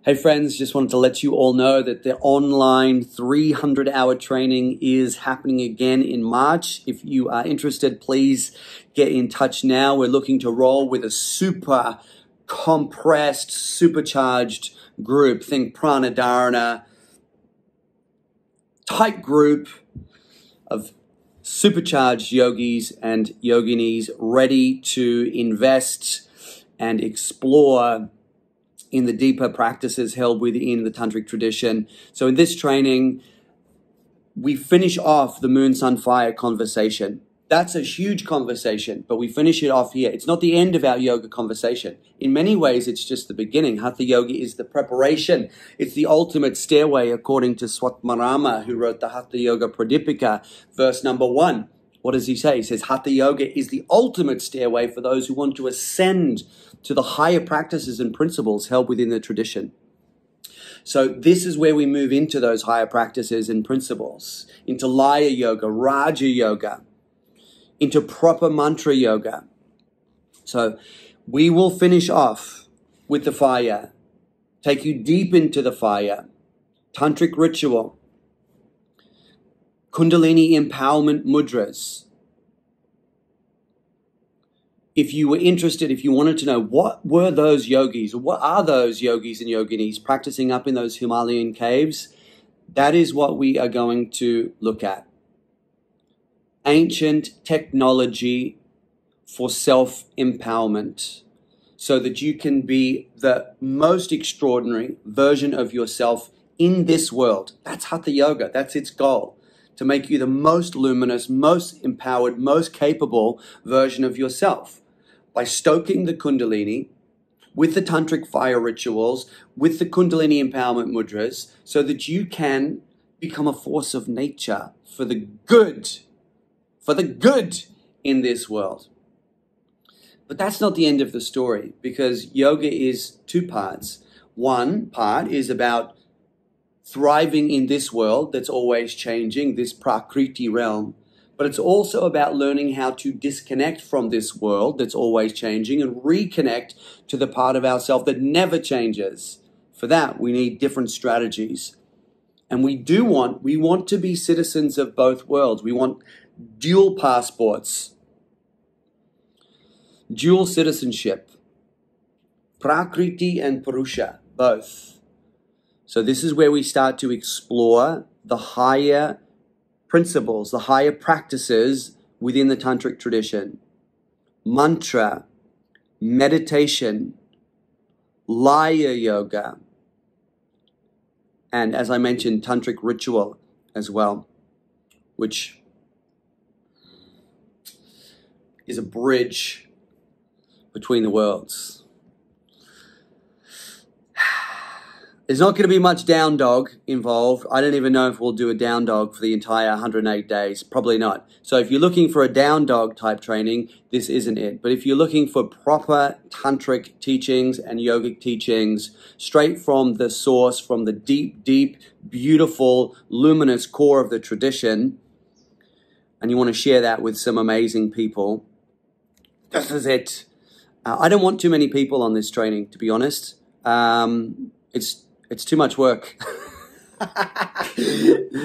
Hey friends, just wanted to let you all know that the online 300-hour training is happening again in March. If you are interested, please get in touch now. We're looking to roll with a super compressed, supercharged group. Think pranadharana, tight group of supercharged yogis and yoginis ready to invest and explore in the deeper practices held within the tantric tradition. So in this training, we finish off the moon, sun, fire conversation. That's a huge conversation, but we finish it off here. It's not the end of our yoga conversation. In many ways, it's just the beginning. Hatha Yoga is the preparation. It's the ultimate stairway, according to Swatmarama, who wrote the Hatha Yoga Pradipika, verse number 1. What does he say? He says, Hatha Yoga is the ultimate stairway for those who want to ascend to the higher practices and principles held within the tradition. So this is where we move into those higher practices and principles, into Laya Yoga, Raja Yoga, into proper mantra yoga. So we will finish off with the fire, take you deep into the fire, tantric ritual, Kundalini empowerment mudras. If you were interested, if you wanted to know what were those yogis, or what are those yogis and yoginis practicing up in those Himalayan caves, that is what we are going to look at. Ancient technology for self-empowerment, so that you can be the most extraordinary version of yourself in this world. That's Hatha Yoga. That's its goal, to make you the most luminous, most empowered, most capable version of yourself by stoking the Kundalini with the tantric fire rituals, with the Kundalini empowerment mudras, so that you can become a force of nature for the good in this world. But that's not the end of the story, because yoga is two parts. One part is about thriving in this world that's always changing, this prakriti realm. But it's also about learning how to disconnect from this world that's always changing and reconnect to the part of ourselves that never changes. For that, we need different strategies. And we want to be citizens of both worlds. We want dual passports, dual citizenship, prakriti and purusha, both. So this is where we start to explore the higher principles, the higher practices within the tantric tradition. Mantra, meditation, Laya Yoga, and as I mentioned, tantric ritual as well, which is a bridge between the worlds. There's not going to be much down dog involved. I don't even know if we'll do a down dog for the entire 108 days. Probably not. So if you're looking for a down dog type training, this isn't it. But if you're looking for proper tantric teachings and yogic teachings, straight from the source, from the deep, deep, beautiful, luminous core of the tradition, and you want to share that with some amazing people, this is it. I don't want too many people on this training, to be honest. It's too much work.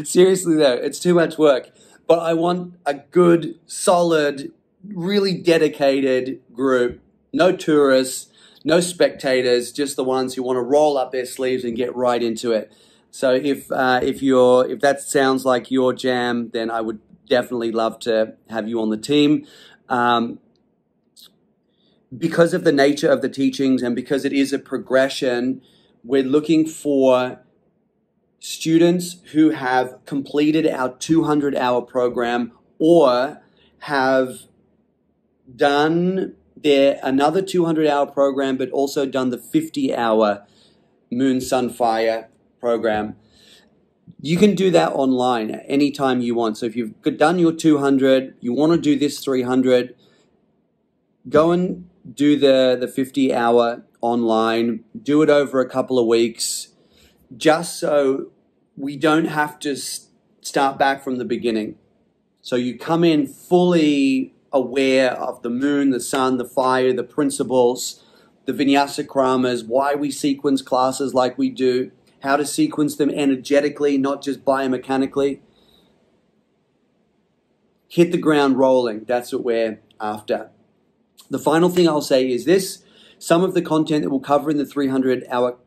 Seriously though, it's too much work. But I want a good, solid, really dedicated group. No tourists, no spectators, just the ones who want to roll up their sleeves and get right into it. So if that sounds like your jam, then I would definitely love to have you on the team. Because of the nature of the teachings and because it is a progression, we're looking for students who have completed our 200-hour program or have done another 200-hour program, but also done the 50-hour Moon, Sun, Fire program. You can do that online at any time you want. So if you've done your 200, you want to do this 300, go and do the 50-hour online, do it over a couple of weeks, just so we don't have to start back from the beginning. So you come in fully aware of the moon, the sun, the fire, the principles, the Vinyasa kramas, why we sequence classes like we do, how to sequence them energetically, not just biomechanically. Hit the ground rolling. That's what we're after. The final thing I'll say is this. Some of the content that we'll cover in the 300-hour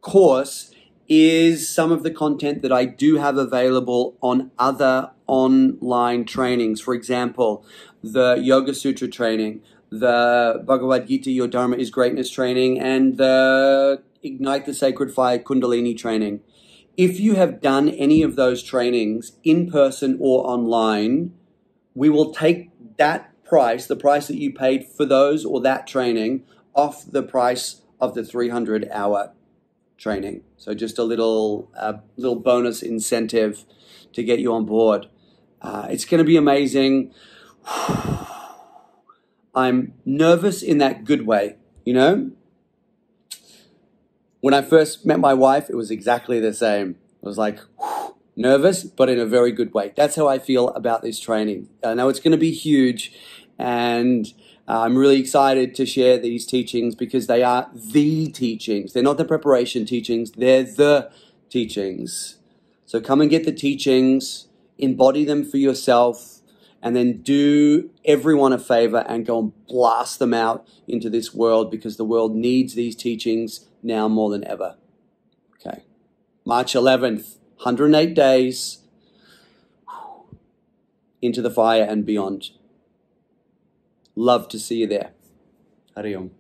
course is some of the content that I do have available on other online trainings. For example, the Yoga Sutra training, the Bhagavad Gita, Your Dharma is Greatness training, and the Ignite the Sacred Fire Kundalini training. If you have done any of those trainings in person or online, we will take that price, the price that you paid for those or that training, off the price of the 300-hour training. So just a little bonus incentive to get you on board. It's going to be amazing. I'm nervous in that good way, you know? When I first met my wife, it was exactly the same. I was like, nervous, but in a very good way. That's how I feel about this training. I know it's going to be huge, and I'm really excited to share these teachings because they are the teachings. They're not the preparation teachings, they're the teachings. So come and get the teachings, embody them for yourself, and then do everyone a favor and go and blast them out into this world, because the world needs these teachings now more than ever. Okay. March 11th, 108 days into the fire and beyond. Love to see you there. Hari Om.